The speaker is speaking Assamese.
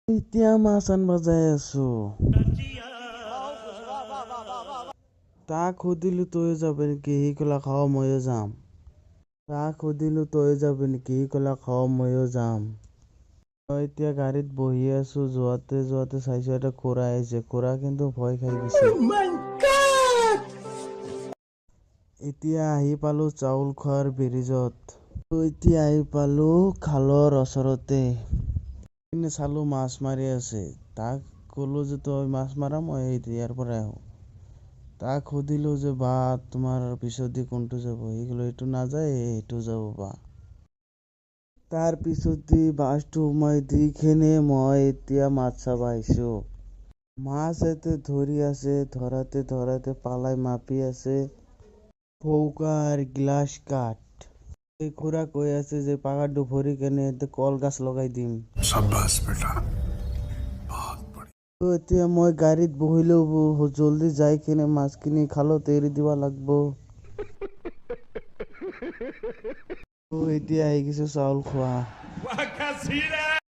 এতিয়া মাছ আনবা যাই আছো। তাক সুধিলো তই যাবি নেকি, সি ক'লা খাও ময়ো যাম। তাক সুধিলো তই যাবি নেকি, সি ক'লা খাও ময়ো যাম। মই এতিয়া গাড়ীত বহি আছো, যোৱাতে যোৱাতে চাইছো এটা খুৰা আহিছে। খুৰা কিন্তু ভয় খাই গৈছে। এতিয়া আহি পালো চাউল খোৱাৰ ব্ৰিজত। এতিয়া আহি পালো খালৰ ওচৰতে। চালো মাছ মাৰি আছে। তাক ক'লো যে তই মাছ মাৰা, মই ইয়াৰ পৰাই আহো। তাক সুধিলো যে বা তোমাৰ পিছত কোনটো যাব, সি ক'লে এইটো নাযায়, এইটো যাব বা। তাৰ পিছত বাছটো সোমাই দি কিনে মই এতিয়া মাছ চাব আহিছো। মাছ ইয়াতে ধৰি আছে, ধৰাতে ধৰাতে পালাই মাপি আছে। ভৌকা আৰ গ্লাস কাঠ। এই খুৰা কৈ আছে যে পাকাৰটো ভৰি কেনে কলগাছ লগাই দিম। শাবাছ বেটা, এতিয়া মই গাড়ীত বহিলো, জলদি যাই কিনে মাছখিনি খালত এৰি দিব লাগব। এতিয়া আহি গৈছো চাউল খোৱা।